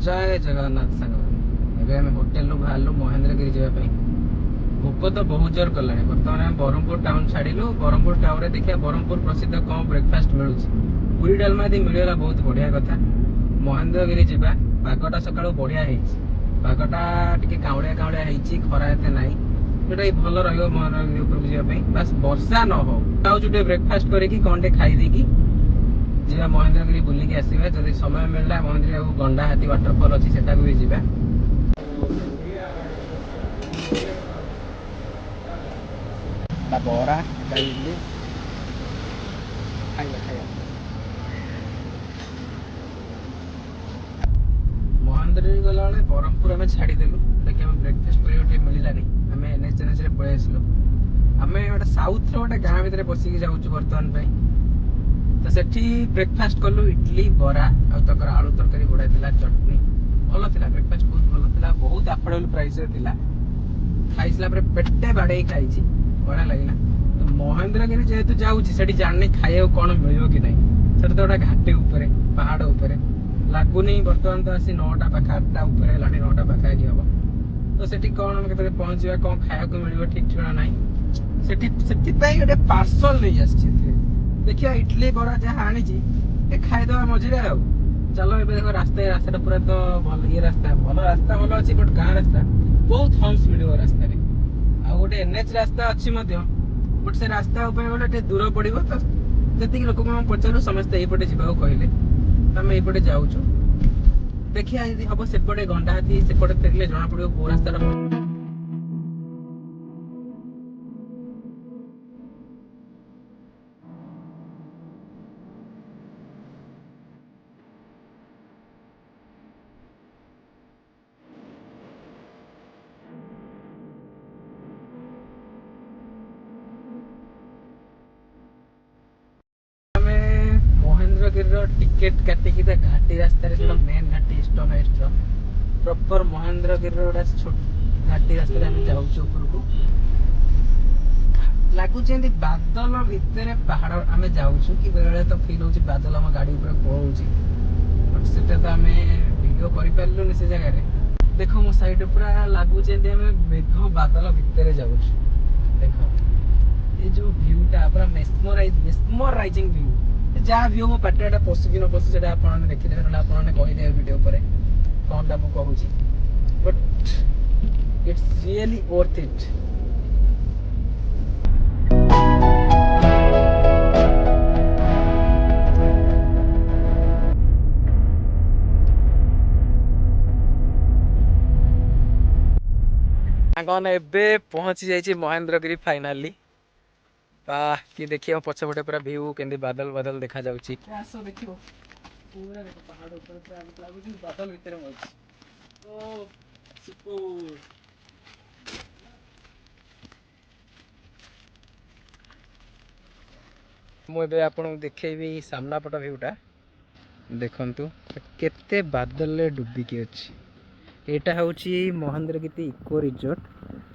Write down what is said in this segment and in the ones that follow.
जय जगन्नाथ सांग आम होटेल बाहर महेंद्रगिरी जावाई भोक तो बहुत जोर कला बर्तमान आम ब्रह्मपुर टाउन छाड़ू ब्रह्मपुर टाउन में देखिए ब्रह्मपुर प्रसिद्ध कौन ब्रेकफास्ट मिलूँ पूरी डालमा यदि मिलगला बहुत बढ़िया कथा महेंद्रगिरी जावा पागटा सका बढ़िया पागटा टी काउड़िया काउड़िया होती खरा एत ना जोटा भल रही उपरक जावाई बास वर्षा न हो ब्रेकफास्ट करके कौन टे खाईदेकी जीवा महेंद्रगिरी बुलिकी आसवा जब समय मिलला महेंद्र गंडा हाथी वाटरफॉल अच्छी से भी जीवा बरा इडली खाइबा खाइबा महेंद्रगिरी गला ब्रह्मपुर आम छाड़देलु देखिए ब्रेकफास्ट कर मिललानी आम एनएच पलि आसलु आम गोटे साउथ रोटे गाँ भितर बसिक जाऊँ बर्तमान तो सेठी ब्रेकफास्ट कलु इडली बरा आर आलू तरकारी बढ़िया थिला चटनी भल थिला ब्रेकफास्ट बहुत भल थिला बहुत अफोर्डेबल प्राइस रे थिला खाइसला पर पेटे बाड़े खाई बढ़िया लगे तो महेंद्रगिरी जेहेतु जाऊँगी सेठी जानी खाइबा कौन मिल कि नहीं सेटा तो गोटे घाटी उपरे पहाड़ उपरे लगुनि बर्तमान तो आसी 9टा पाखा 8टा ऊपर है 9टा पाखापाखि हम तो सेठी कौन के पहुँचा कौन खाया मिल ठीक ठिकाना ना सेठी गोटे पार्सल नहीं आसी देखिए इडली बरा जहाँ आनी खाईदे मझे आ चलो ए देख रास्ता रास्ता पूरा तो भल ये रास्ता भल अच्छी बट गाँ रास्ता बहुत हम्स मिल रास्तार आ गोटे एनएच रास्ता अच्छी बट से रास्ता गले दूर पड़ो तो जी लोक पचारू समस्ते यहीपटे जावाक कहले तो आम यहीपटे जाऊँ देखिए यदि हम सेपटे गंडा हाथी सेपटे फेरले जना पड़ो कौ रास्ता महेंद्रगिरी टिकेट काटिकी घाटी रास्तार मेन घाटी ईस्टर्न हाइट्स प्रॉपर महेंद्रगिरी घाटी रास्ता जाऊँ उपरको लगुच बादल भितर पहाड़ आम जाऊँ कि बेले तो फिल हो बादल आम गाड़ी पड़ोची बट से तो आम वीडियो कर से जगह देख मो साइड पूरा लगुच मेघ बादल भितर जाऊँ देख ये जो भ्यूटा पूरा मेस्मराइजिंग व्यू जहाँ भी हो मो पाटे पशु कि न पशु से देखिदे ना आपने कहीदे वीडियो पर कौन टा मुझे but it's really worth it एबे पहुंची जाइए महेंद्रगिरी फाइनाली वाह कि देखिए पछपटे पूरा व्यू केंदी बादल बादल देखा जाउची देखियो पूरा देखो पहाड़ ऊपर पूरा लागुची बादल भीतर मौज ओ सुपर मुझे आपको देखेबी सामना पट व्यूटा देखंतु केते बादल रे डुबिकी अछि एटा होची महेंद्रगिरी इको रिजॉर्ट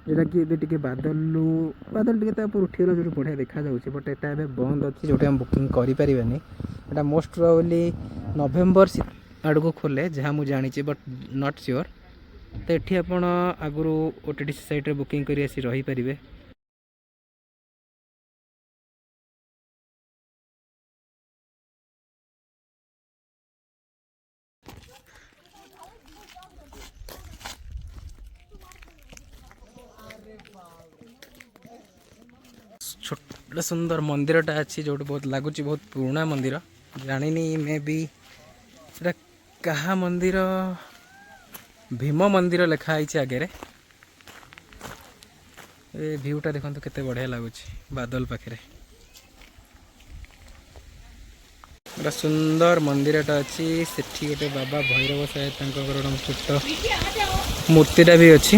जोटा कि टे बादल टे उठीगला जो बढ़िया देखा जाऊँगी बट एटा बंद अच्छी जो हम बुकिंग करें एटा मोस्ट प्रोबेबली नवेम्बर आड़ को खोले जहाँ मुझे जानी बट नॉट श्योर तो ये आपड़ आगु ओटीटी साइट बुकिंग कर रही पारे छोटा सुंदर मंदिरटा अच्छी जो बहुत लगुच बहुत पुराना मंदिर जानी मे भी कहा मंदिर भीम मंदिर लिखाई आगे भ्यूटा देखो केते बढ़िया लगुच बादल पाखे गोटे सुंदर मंदिरटा अच्छी सेठी गोटे बाबा भैरव साहेब छोट मूर्तिटा भी अच्छी